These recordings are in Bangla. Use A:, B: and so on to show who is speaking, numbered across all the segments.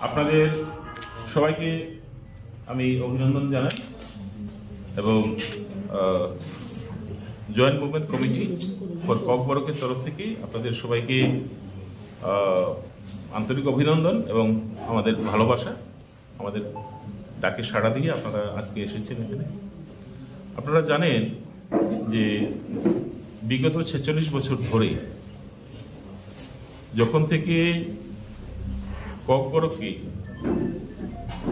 A: আপনাদের সবাইকে আমি অভিনন্দন জানাই এবং জয়েন্ট মুভমেন্ট কমিটি ফর ককবরকের তরফ থেকে আপনাদের সবাইকে আন্তরিক অভিনন্দন এবং আমাদের ভালোবাসা। আমাদের ডাকে সাড়া দিয়ে আপনারা আজকে এসেছেন এখানে। আপনারা জানেন যে বিগত ৪৬ বছর ধরে যখন থেকে ককবরককে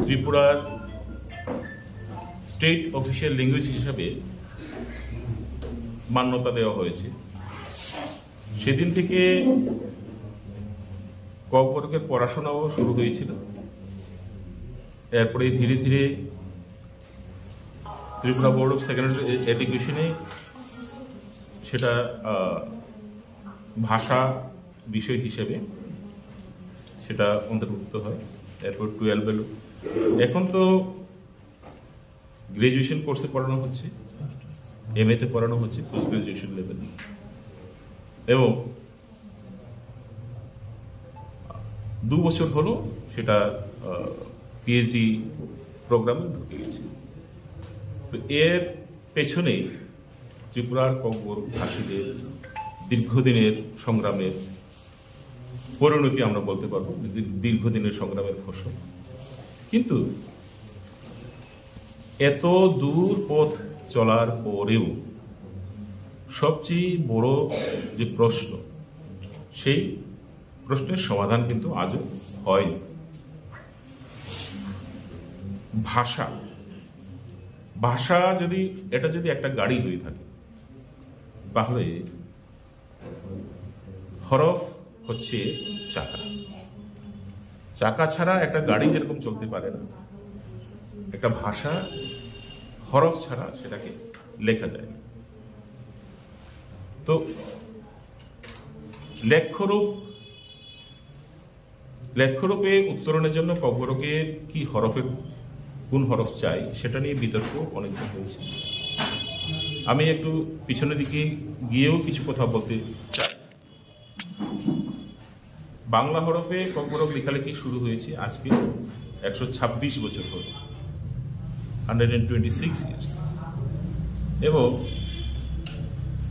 A: ত্রিপুরার স্টেট অফিসিয়াল ল্যাঙ্গুয়েজ হিসাবে মান্যতা দেওয়া হয়েছে, সেদিন থেকে ককবরকের পড়াশোনাও শুরু হয়েছিল। এরপরে ধীরে ধীরে ত্রিপুরা বোর্ড অফ সেকেন্ডারি এডুকেশনে সেটা ভাষা বিষয় হিসেবে সেটা অন্তর্ভুক্ত হয়। এরপর 12 এখন তো গ্রাজুয়েশন কোর্সে পড়ানো হচ্ছে, MA তে পড়ানো হচ্ছে, পোস্ট গ্রাজুয়েশন লেভেল, এবং 2 বছর হলো সেটা PhD প্রোগ্রামে ঢুকে গেছে। তো এর পেছনে ত্রিপুরার ককবরক ভাষীদের দীর্ঘদিনের সংগ্রামের পরিণতি আমরা বলতে পারবো, দীর্ঘদিনের সংগ্রামের ফসল। কিন্তু এত দূর পথ চলার পরেও সবচেয়ে বড় যে প্রশ্ন, সেই প্রশ্নের সমাধান কিন্তু আজও হয়নি। ভাষা যদি একটা গাড়ি হয়ে থাকে, তাহলে হরফ হচ্ছে চাকা ছাড়া একটা গাড়ি যেরকম চলতে পারে না, একটা ভাষা হরফ ছাড়া সেটাকে লেখা যায়। তো লেখ্যরূপে উত্তরণের জন্য ককবরকের কি কোন হরফ চাই সেটা নিয়ে বিতর্ক অনেকদিন হয়েছে। আমি একটু পিছনের দিকে গিয়েও কিছু কথা বলতে চাই। বাংলা হরফে ককবরক লেখালেখি শুরু হয়েছে আজকে 126 বছর হল, 126 ইয়ার্স। এবং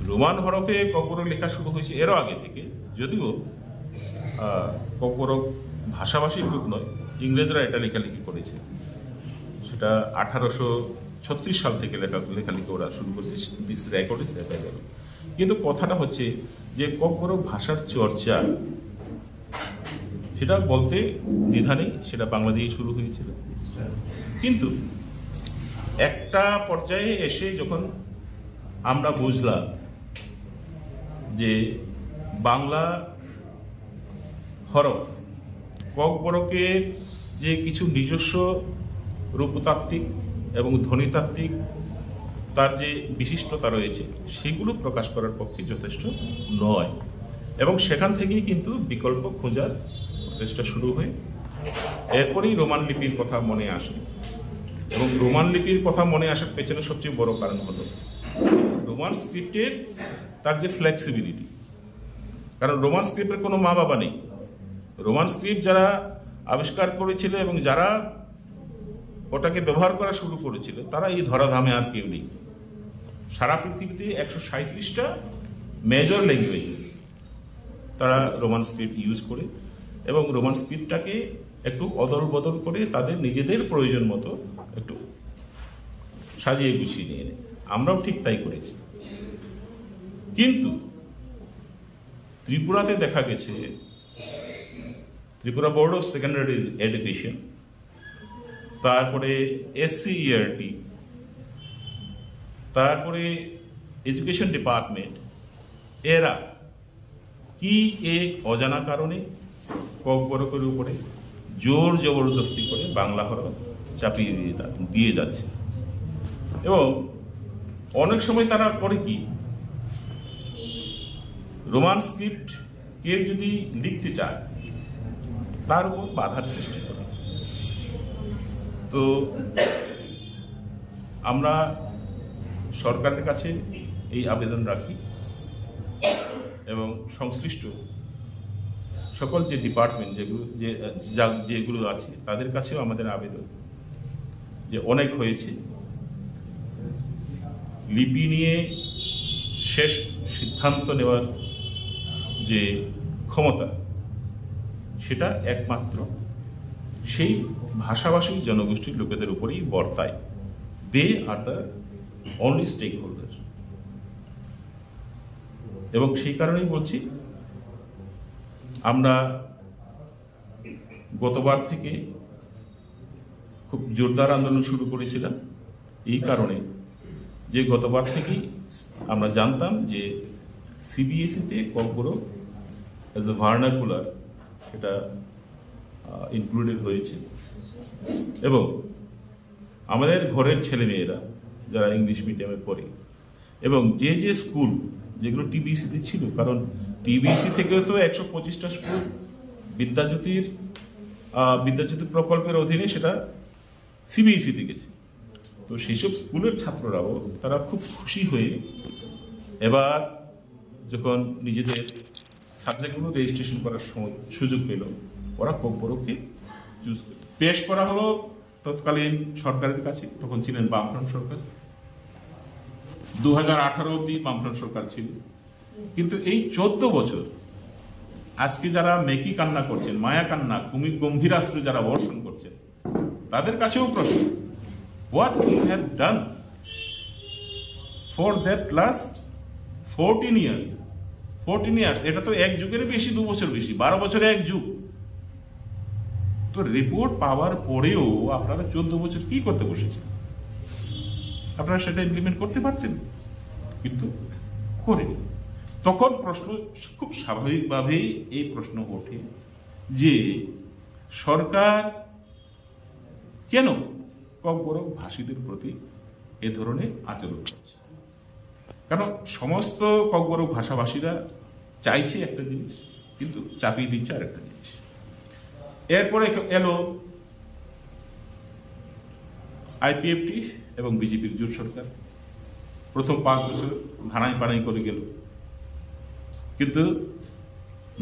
A: রোমান হরফে ককবরক লেখা শুরু হয়েছে এরও আগে থেকে, যদিও ককবরক ভাষাভাষীর গ্রুপ নয়, ইংরেজরা এটা লেখালেখি করেছে। সেটা 1836 সাল থেকে লেখালেখি ওরা শুরু করেছে। This record is available. কিন্তু কথাটা হচ্ছে যে ককবরক ভাষার চর্চা সেটা বলতে দ্বিধা নেই, সেটা বাংলা দিয়ে শুরু হয়েছিল। কিন্তু একটা পর্যায়ে এসে যখন আমরা বুঝলাম যে বাংলা হরফ ককবরকের যে কিছু নিজস্ব রূপতাত্ত্বিক এবং ধ্বনিতাত্ত্বিক তার যে বিশিষ্টতা রয়েছে, সেগুলো প্রকাশ করার পক্ষে যথেষ্ট নয়, এবং সেখান থেকেই কিন্তু বিকল্প খোঁজার প্রচেষ্টা শুরু হয়। এরপরেই রোমান লিপির কথা মনে আসে, এবং রোমান লিপির কথা মনে আসার পেছনে সবচেয়ে বড় কারণ হলো রোমান স্ক্রিপ্টের তার যে ফ্লেক্সিবিলিটি। কারণ রোমান স্ক্রিপ্টের কোনো মা বাবা নেই। রোমান স্ক্রিপ্ট যারা আবিষ্কার করেছিল এবং যারা ওটাকে ব্যবহার করা শুরু করেছিল, তারা এই ধরাধামে আর কেউ নেই। সারা পৃথিবীতে 137টা মেজর ল্যাঙ্গুয়েজেস তারা রোমান স্ক্রিপ্ট ইউজ করে, এবং রোমান স্ক্রিপ্টটাকে একটু অদল বদল করে তাদের নিজেদের প্রয়োজন মতো একটু সাজিয়ে গুছিয়ে নিয়ে নেয়। আমরাও ঠিক তাই করেছি। কিন্তু ত্রিপুরাতে দেখা গেছে Tripura board of secondary education, তারপরে SCERT, তারপরে এডুকেশন ডিপার্টমেন্ট, এরা কি এক অজানা কারণে ককবরকের উপরে জোর জবরদস্তি করে বাংলা হরফ চাপিয়ে দিয়ে যাচ্ছে। এবং অনেক সময় তারা করে কি, রোমান স্ক্রিপ্ট কেউ যদি লিখতে চায় তার উপর বাধার সৃষ্টি করে। তো আমরা সরকারের কাছে এই আবেদন রাখি এবং সংশ্লিষ্ট সকল যে ডিপার্টমেন্ট যেগুলো আছে তাদের কাছেও আমাদের আবেদন যে অনেক হয়েছে, লিপি নিয়ে শেষ সিদ্ধান্ত নেওয়ার যে ক্ষমতা সেটা একমাত্র সেই ভাষাভাষী জনগোষ্ঠীর লোকেদের উপরেই বর্তায়। They are the only stakeholder. এবং সেই কারণেই বলছি, আমরা গতবার থেকে খুব জোরদার আন্দোলন শুরু করেছিলাম এই কারণে যে গতবার থেকেই আমরা জানতাম যে সিবিএসইতে ককবরক অ্যাজ এ ভার্নাকুলার এটা ইনক্লুডেড হয়েছে, এবং আমাদের ঘরের ছেলেমেয়েরা যারা ইংলিশ মিডিয়ামে পড়ে এবং যে স্কুল যেগুলো টিবিএসিতে ছিল, কারণ টিবিএসি থেকেও তো 125টা স্কুল বিদ্যাজ্যোতি প্রকল্পের অধীনে সেটা সিবিএসইতে গেছে। তো সেই সব স্কুলের ছাত্ররাও তারা খুব খুশি হয়ে এবার যখন নিজেদের সাবজেক্টগুলো রেজিস্ট্রেশন করার সুযোগ পেল, ওরা ককবরককে চুজ করে পেশ করা হলো তৎকালীন সরকারের কাছে। তখন ছিলেন বামফ্রন্ট সরকার, 2018 অব্দি বামফ্রন্ট সরকার ছিল। কিন্তু এই 14 বছর আজকে যারা মেকি কান্না করছেন, মায়া কান্না, কুমির গম্ভীরাস্ত্র যারা বর্ষণ করছেন, তাদের কাছেও প্রশ্ন, what you have done for that last 14 years. 14 years, এটা তো এক যুগের বেশি, 2 বছর বেশি, 12 বছরে এক যুগ। তো রিপোর্ট পাওয়ার পরেও আপনারা 14 বছর কি করতে বসেছেন? আপনারা সেটা ইমপ্লিমেন্ট করতে পারতেন, কিন্তু করেন। তখন প্রশ্ন খুব স্বাভাবিকভাবেই এই প্রশ্ন ওঠে যে সরকার কেন ককবরক ভাষীদের প্রতি এ ধরনের আচরণ করছে? কারণ সমস্ত ককবরক ভাষাভাষীরা চাইছে একটা জিনিস, কিন্তু চাপিয়ে দিচ্ছে আরেকটা জিনিস। এরপরে এলো আইপিএফটি এবং বিজেপির জোট সরকার। প্রথম 5 বছর ভাড়াই পাড়াই করে গেল, কিন্তু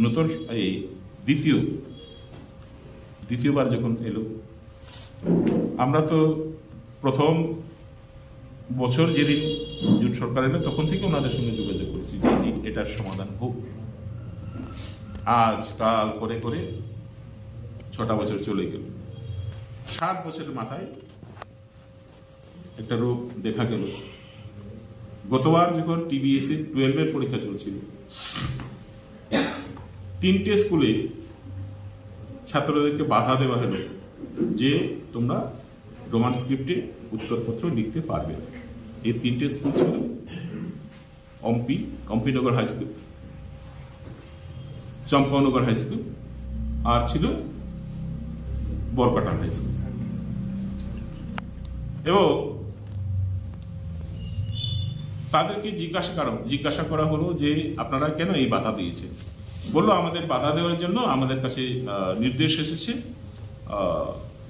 A: নতুন এই দ্বিতীয়বার যখন এলো, আমরা তো প্রথম বছর যেদিন জোট সরকার এলো তখন থেকে ওনাদের সঙ্গে যোগাযোগ করেছি যে এটার সমাধান হোক। আজ কাল করে করে 6টা বছর চলে গেল। 7 বছরের মাথায় একটা রূপ দেখা গেল। গতবার যখন টিবিএসসি 12-এর পরীক্ষা চলছিল, 3টে স্কুলে ছাত্রদেরকে বাধা দেওয়া হলো যে তোমরা রোমান স্ক্রিপ্টে উত্তরপত্র লিখতে পারবে না। এই 3টে স্কুল ছিল Ampinagar high school, চম্পানগর high school, আর ছিল বরকাটা হাই স্কুল। এবং তাদেরকে জিজ্ঞাসা করা হলো যে আপনারা কেন এই বাধা দিয়েছেন? বললো আমাদের বাধা দেওয়ার জন্য আমাদের কাছে নির্দেশ এসেছে,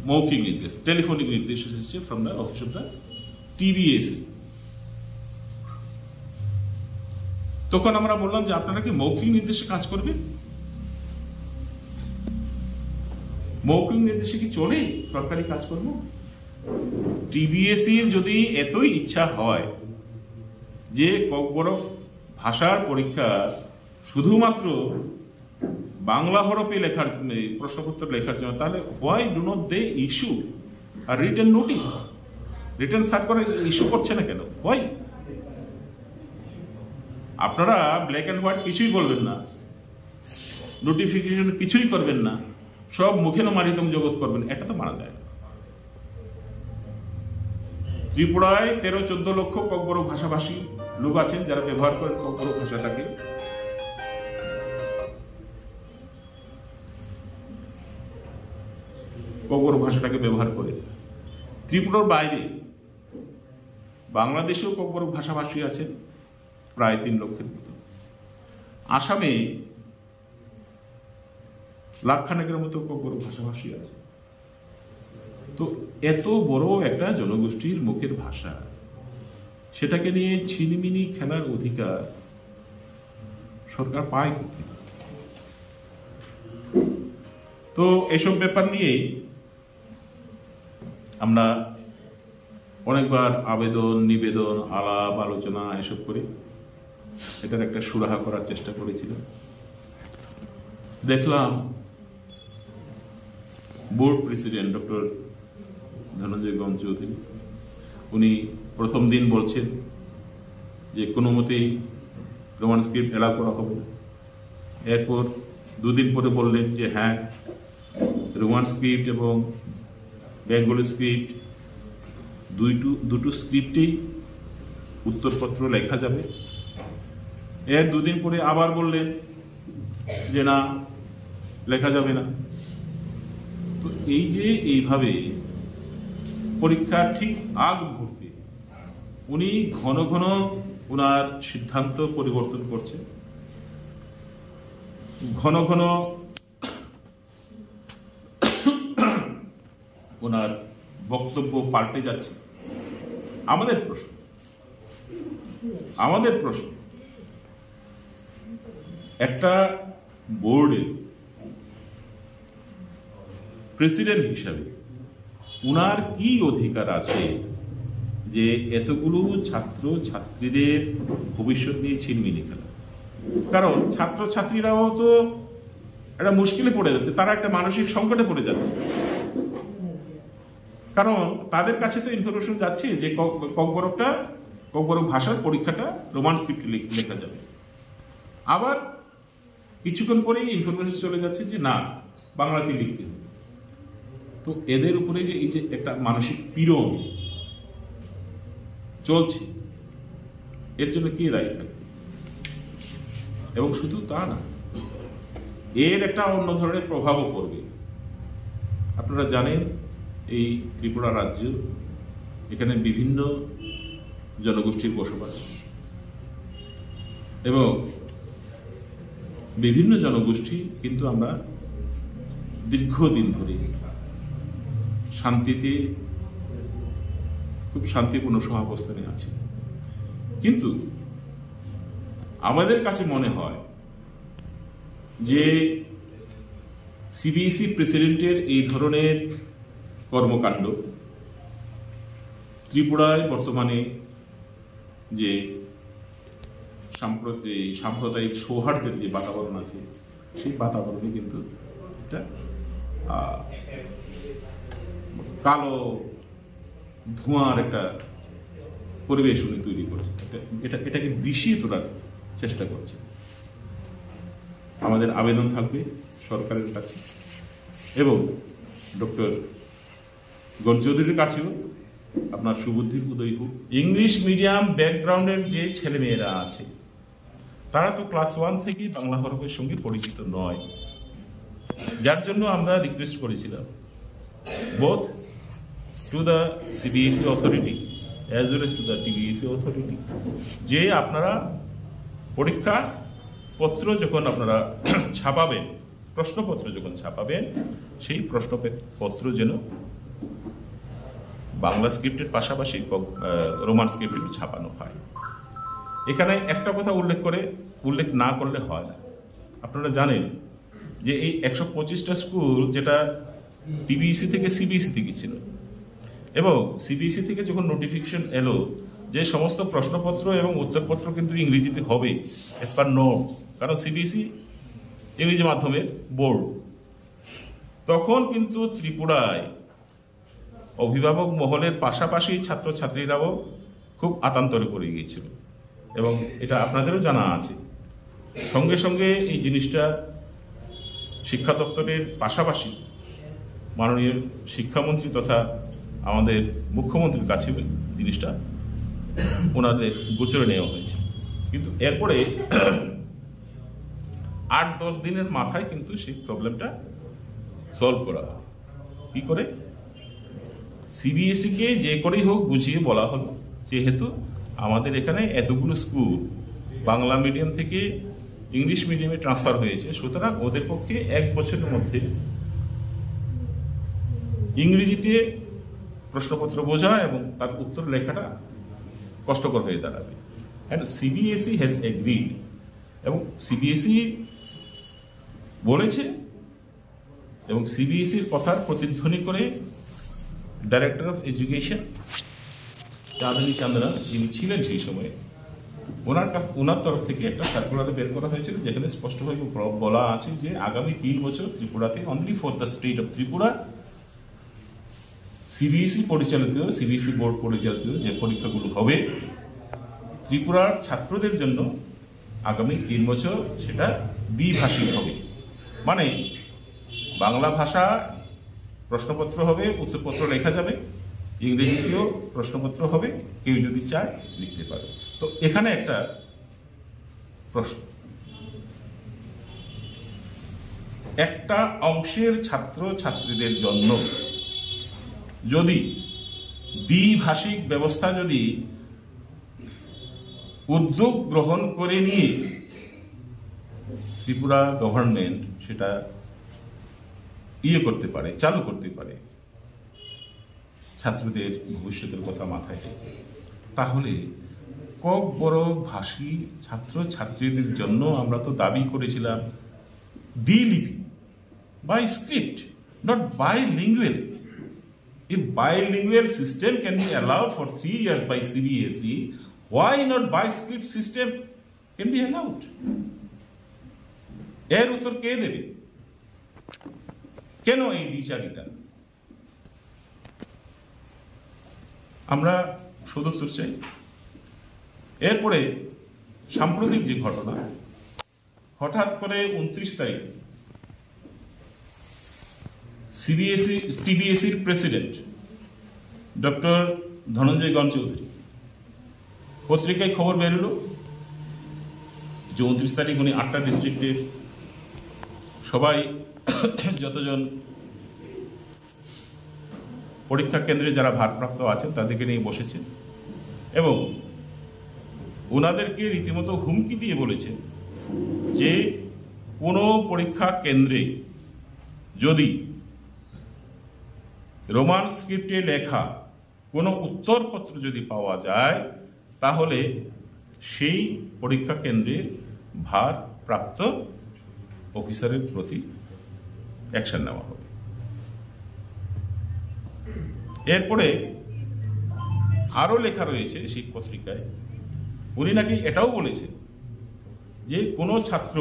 A: মৌখিক নির্দেশ, টেলিফোনিক নির্দেশ এসেছে from the office of the TBSC. তখন আমরা বললাম যে আপনারা কি মৌখিক নির্দেশে কাজ করবেন? মৌখিক নির্দেশে কি চলে সরকারি কাজকর্ম? টিবিএসসির যদি এতই ইচ্ছা হয় যে ককবরক ভাষার পরীক্ষা শুধুমাত্র বাংলা হরফে লেখার প্রশ্নপত্র লেখার জন্য, তাহলে why do not they issue or written notice? Written circular issue করছে না কেন? হোয়াই? আপনারা ব্ল্যাক অ্যান্ড হোয়াইট কিছুই বলবেন না, নোটিফিকেশন কিছুই করবেন না, সব মুখে মারিতম জগৎ করবেন, এটা তো মানা যায় না। ত্রিপুরায় 13-14 লক্ষ ককবরক ভাষাভাষী লোক আছেন যারা ব্যবহার করেন ককবরক ভাষাটাকে। ককবরক ভাষাটাকে ব্যবহার করে ত্রিপুরার বাইরে বাংলাদেশেও ককবরক ভাষাভাষী আছেন প্রায় 3 লক্ষের মতো। আসামে লাখখানেকের মতো ককবরক ভাষাভাষী আছে। তো এত বড় একটা জনগোষ্ঠীর মুখের ভাষা, সেটাকে নিয়ে ছিনিমিনি খেলার অধিকার সরকার পায় কোথায়? তো এসব ব্যাপার নিয়ে আমরা অনেকবার আবেদন, নিবেদন, আলাপ আলোচনা এসব করে এটার একটা সুরাহা করার চেষ্টা করেছিলাম। দেখলাম বোর্ড প্রেসিডেন্ট ডক্টর ধনঞ্জয় গম চৌধুরী উনি প্রথম দিন বলছেন যে কোনো মতেই রোমান স্ক্রিপ্ট এলাও করা হবে না। এরপর দুদিন পরে বললেন যে হ্যাঁ, রোমান স্ক্রিপ্ট এবং বেঙ্গলি স্ক্রিপ্ট দুটো স্ক্রিপ্টেই উত্তরপত্র লেখা যাবে। এর দুদিন পরে আবার বললেন যে না, লেখা যাবে না। তো এই যে এইভাবে পরীক্ষার ঠিক আগ মুহূর্তে উনি ঘন ঘন ওনার সিদ্ধান্ত পরিবর্তন করছেন, ঘন ঘন ওনার বক্তব্য পাল্টে যাচ্ছে। আমাদের প্রশ্ন একটা বোর্ডের প্রেসিডেন্ট হিসাবে উনার কি অধিকার আছে যে এতগুলো ছাত্র ছাত্রীদের ভবিষ্যৎ নিয়ে ছিনমিনি খেলা? কারণ ছাত্র ছাত্রীরাও তো একটা মুশকিলে পড়ে যাচ্ছে, তারা একটা মানসিক সংকটে পড়ে যাচ্ছে। কারণ তাদের কাছে তো ইনফরমেশন যাচ্ছে যে ককবরক ভাষার পরীক্ষাটা রোমান স্ক্রিপ্টে লেখা যাবে, আবার কিছুক্ষণ পরেই ইনফরমেশন চলে যাচ্ছে যে না, বাংলাতে লিখতে হবে। তো এদের উপরে যে এই যে একটা মানসিক পীড়ন চলছে, এর জন্য কে দায়ী থাকবে? এবং শুধু তা না, এর একটা অন্য ধরনের প্রভাবও পড়বে। আপনারা জানেন এই ত্রিপুরা রাজ্য, এখানে বিভিন্ন জনগোষ্ঠীর বসবাস এবং বিভিন্ন জনগোষ্ঠী কিন্তু আমরা দীর্ঘদিন ধরে শান্তিতে, খুব শান্তিপূর্ণ সহাবস্থানে আছি। কিন্তু আমাদের কাছে মনে হয় যে সিবিএসই প্রেসিডেন্টের এই ধরনের কর্মকাণ্ড ত্রিপুরায় বর্তমানে যে সাম্প্রদায়িক সৌহার্দ্যের যে বাতাবরণ আছে, সেই বাতাবরণে কিন্তু একটা কালো ধোঁয়ার একটা পরিবেশ উনি তৈরি করছে। এটাকে বিষিয়ে তোলার চেষ্টা করছে। আমাদের আবেদন থাকবে সরকারের কাছে এবং ডক্টর গণ চৌধুরীর কাছেও, আপনার সুবুদ্ধির উদয় হোক। ইংলিশ মিডিয়াম ব্যাকগ্রাউন্ডের যে ছেলেমেয়েরা আছে তারা তো ক্লাস 1 থেকেই বাংলা হরফের সঙ্গে পরিচিত নয়, যার জন্য আমরা রিকোয়েস্ট করেছিলাম both to the CBSE authority as well as to the TBSE authority যে আপনারা পরীক্ষা পত্র যখন আপনারা ছাপাবেন, প্রশ্নপত্র যখন ছাপাবেন, সেই প্রশ্নপত্র যেন বাংলা স্ক্রিপ্টের পাশাপাশি রোমান স্ক্রিপ্টে ছাপানো হয়। এখানে একটা কথা উল্লেখ না করলে হয় না। আপনারা জানেন যে এই 125টা স্কুল যেটা টিবিএসই থেকে সিবিএসইতে গেছিল, এবং সিবিএসই থেকে যখন নোটিফিকেশন এলো যে সমস্ত প্রশ্নপত্র এবং উত্তরপত্র কিন্তু ইংরেজিতে হবে এজ পার নোটস, কারণ সিবিএসই ইংরেজি মাধ্যমের বোর্ড, তখন কিন্তু ত্রিপুরায় অভিভাবক মহলের পাশাপাশি ছাত্রছাত্রীরাও খুব আতান্তরে পড়ে গিয়েছিল, এবং এটা আপনাদেরও জানা আছে। সঙ্গে সঙ্গে এই জিনিসটা শিক্ষা দপ্তরের পাশাপাশি মাননীয় শিক্ষামন্ত্রী তথা আমাদের মুখ্যমন্ত্রীর কাছে জিনিসটা ওনাদের গোচরে নেওয়া হয়েছে। কিন্তু এরপরে 8-10 দিনের মাথায় কিন্তু সেই প্রবলেমটা সলভ করা হয়। কি করে? সিবিএসইকে যে করেই হোক বুঝিয়ে বলা হলো যেহেতু আমাদের এখানে এতগুলো স্কুল বাংলা মিডিয়াম থেকে ইংলিশ মিডিয়ামে ট্রান্সফার হয়েছে, সুতরাং ওদের পক্ষে 1 বছরের মধ্যে ইংরেজিতে প্রশ্নপত্র বোঝা এবং তার উত্তর লেখাটা কষ্টকর হয়ে দাঁড়াবে। অ্যান্ড সিবিএসই হ্যাজ এগ্রিড, এবং সিবিএসই বলেছে এবং সিবিএসইর কথার প্রতিধ্বনি করে ডাইরেক্টর অফ এডুকেশন চাঁদনী চান্দনা যিনি ছিলেন সেই সময়ে, ওনার তরফ থেকে একটা সার্কুলার বের করা হয়েছিল, যেখানে স্পষ্টভাবে বলা আছে যে আগামী 3 বছর ত্রিপুরাতে only for the state of Tripura CBSE board পরিচালিত যে পরীক্ষাগুলো হবে ত্রিপুরার ছাত্রদের জন্য আগামী 3 বছর সেটা দ্বিভাষিক হবে। মানে বাংলা ভাষা প্রশ্নপত্র হবে, উত্তরপত্র লেখা যাবে, ইংরেজিতেও প্রশ্নপত্র হবে, কেউ যদি চায় লিখতে পারে। তো এখানে একটা প্রশ্ন, একটা অংশের ছাত্র ছাত্রীদের জন্য যদি দ্বিভাষিক ব্যবস্থা যদি উদ্যোগ গ্রহণ করে নিয়ে ত্রিপুরা গভর্নমেন্ট সেটা করতে পারে, চালু করতে পারে ছাত্রদের ভবিষ্যতের কথা মাথায় রেখে, তাহলে কক বড় ভাষী ছাত্র ছাত্রীদের জন্য আমরা তো দাবি করেছিলাম দ্বিলিপি, bi script, not bilingual. If bilingual system can be allowed for 3 years by CBSE, why not bi-script system can be allowed? এর উত্তর কে দেবে? কেন এই দ্বিচারিতা? আমরা সদুত্তর চাই। এরপরে সাম্প্রতিক যে ঘটনা, হঠাৎ করে 29 তারিখ টিবিএসির প্রেসিডেন্ট ডক্টর ধনঞ্জয় গণ চৌধুরী পত্রিকায় খবর বেরোলো যে 29 তারিখ উনি 8টা ডিস্ট্রিক্টের সবাই যতজন পরীক্ষা কেন্দ্রে যারা ভারপ্রাপ্ত আছেন তাদেরকে নিয়ে বসেছেন এবং ওনাদেরকে রীতিমতো হুমকি দিয়ে বলেছে যে কোনো পরীক্ষা কেন্দ্রে যদি রোমান স্ক্রিপ্টে লেখা কোনো উত্তরপত্র যদি পাওয়া যায় তাহলে সেই পরীক্ষা কেন্দ্রের ভারপ্রাপ্ত অফিসারের প্রতি অ্যাকশন নেওয়া হবে। এরপরে আরো লেখা রয়েছে সেই পত্রিকায়, উনি নাকি এটাও বলেছেন যে কোনো ছাত্র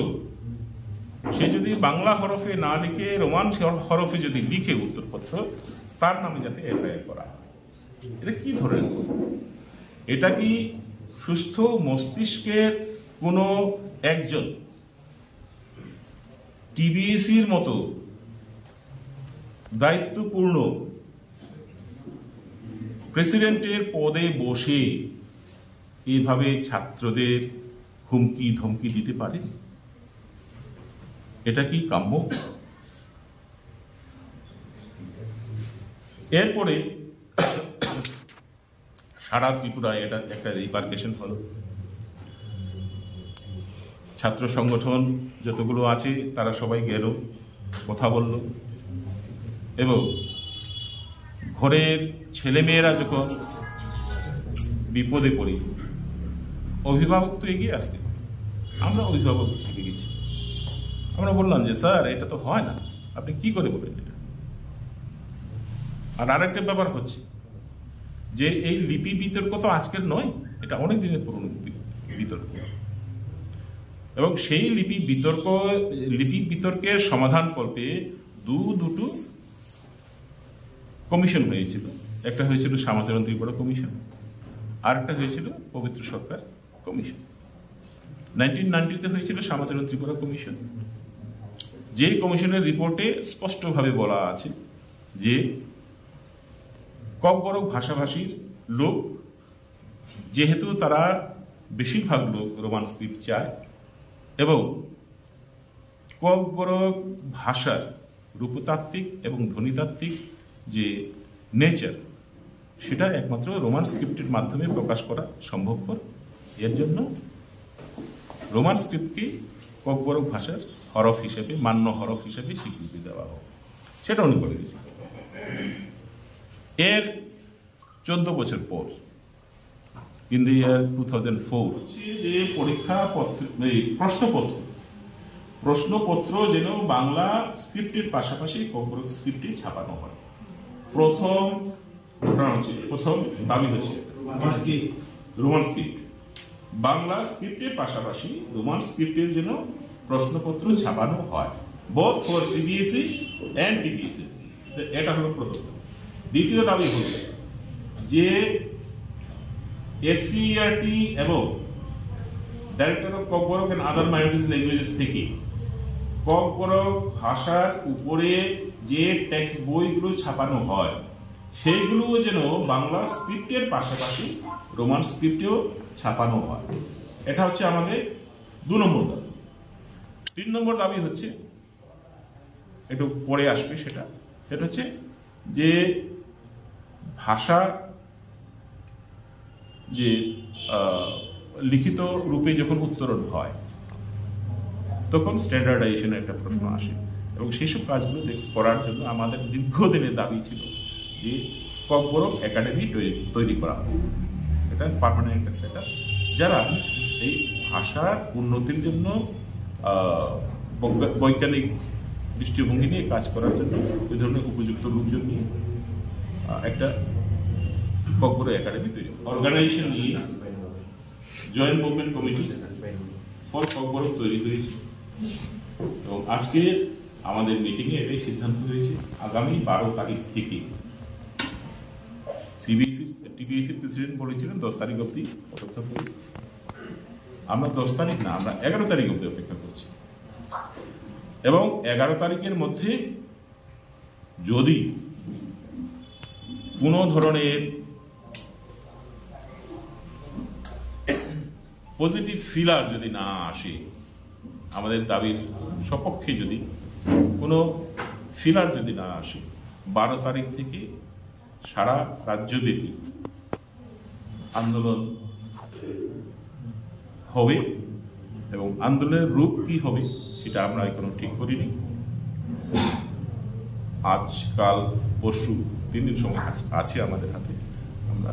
A: সে যদি বাংলা হরফে না লিখে রোমান হরফে যদি লিখে উত্তরপত্র, তার নামে যাতে এফআইআর করা হয়। এটা কি ধরনের? এটা কি সুস্থ মস্তিষ্কের কোনো একজন টিবিএসির মতো দায়িত্বপূর্ণ প্রেসিডেন্টের পদে বসে এভাবে ছাত্রদের হুমকি ধমকি দিতে পারে? এটা কি কাম্য? এরপরে সারা ত্রিপুরায় এটা একটা রিপারকেশন হলো। ছাত্র সংগঠন যতগুলো আছে তারা সবাই গেল, কথা বলল এবং ঘরের ছেলেমেয়েরা যখন বিপদে পড়ি অভিভাবক তো এগিয়ে আসতে পারে। আমরা অভিভাবক হিসেবে গেছি, আমরা বললাম যে স্যার এটা তো হয় না, আপনি কি করে বলেন এটা? আর আরেকটা ব্যাপার হচ্ছে যে এই লিপি বিতর্ক তো আজকের নয়, এটা অনেক দিনের পুরনো বিতর্ক এবং সেই লিপি বিতর্কের সমাধান কল্পে দুটো কমিশন হয়েছিল। একটা হয়েছিল শ্যামাচরণ ত্রিপুরা কমিশন, আর একটা হয়েছিল পবিত্র সরকার কমিশন। 1990-তে হয়েছিল শ্যামাচরণ ত্রিপুরা কমিশন, যে কমিশনের রিপোর্টে স্পষ্টভাবে বলা আছে যে ককবরক ভাষাভাষীর লোক যেহেতু তারা বেশিরভাগ লোক রোমান স্ক্রিপ্ট চায় এবং ককবরক ভাষার রূপতাত্ত্বিক এবং ধ্বনিতাত্ত্বিক যে নেচার সেটা একমাত্র রোমান স্ক্রিপ্টের মাধ্যমে প্রকাশ করা সম্ভবপর, এর জন্য রোমান স্ক্রিপ্টকে ককবরক ভাষার হরফ হিসেবে, মান্য হরফ হিসেবে স্বীকৃতি দেওয়া হোক, সেটা উনি বলে গেছেন। এর 14 বছর পর ইন দ্য ইয়ার 2004 যে পরীক্ষা প্রশ্নপত্র প্রশ্নপত্র যেন বাংলা স্ক্রিপ্টের পাশাপাশি ককবরক স্ক্রিপ্টে ছাপানো হয়। প্রথম দাবি হচ্ছে রোমান স্ক্রিপ্ট, বাংলা স্ক্রিপ্টের পাশাপাশি রোমান স্ক্রিপ্টের যেন প্রশ্নপত্র ছাপানো হয়, both for CBSE and TPSC. এটা হলো প্রথম। দ্বিতীয় দাবি হল যে এসসিইআরটি এবং director of Kokborok and other minorities languages থেকে ককবরক ভাষার উপরে যে টেক্সট বইগুলো ছাপানো হয় সেইগুলো যেন বাংলা স্ক্রিপ্টের পাশাপাশি রোমান স্ক্রিপ্টেও ছাপানো হয়। এটা হচ্ছে আমাদের 2 নম্বর দাবি। 3 নম্বর দাবি হচ্ছে, একটু পরে আসবে, সেটা হচ্ছে যে ভাষা যে লিখিত রূপে যখন উত্তরণ হয় তখন স্ট্যান্ডার্ডাইজেশনের একটা প্রশ্ন আসে, এবং সেসব কাজগুলো করার জন্য আমাদের দীর্ঘদিনের দাবি ছিল যে ককবরক একাডেমি তৈরি করা হবে। এটা পার্মানেন্ট একটা সেটআপ, যারা এই ভাষার উন্নতির জন্য বৈজ্ঞানিক দৃষ্টিভঙ্গি নিয়ে কাজ করার জন্য ওই ধরনের উপযুক্ত লোকজন নিয়ে একটা ককবরক একাডেমি তৈরি, অর্গানাইজেশন নিয়ে joint movement committee for Kokborok তৈরি হয়েছে। এবং আজকে আমাদের মিটিংয়ে এটাই সিদ্ধান্ত হয়েছে, আগামী 12 তারিখ থেকে সিবিএসই টিপিএসসির প্রেসিডেন্ট বলেছিলেন 10 তারিখ অবধি অপেক্ষা করি। আমরা 10 তারিখ না, আমরা 11 তারিখ অবধি অপেক্ষা করছি, এবং 11 তারিখের মধ্যে যদি কোনো ধরনের পজিটিভ ফিলার যদি না আসে, আমাদের দাবির সপক্ষে যদি কোনো ফিলার যদি না আসে, 12 তারিখ থেকে সারা রাজ্যব্যাপী আন্দোলন হবে, এবং আন্দোলনের রূপ কি হবে সেটা আমরা এখনো ঠিক করিনি। আজকাল পরশু 3 দিন সময় আছে আমাদের হাতে, আমরা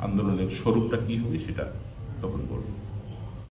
A: আন্দোলনের স্বরূপটা কি হবে সেটা তখন বলবো।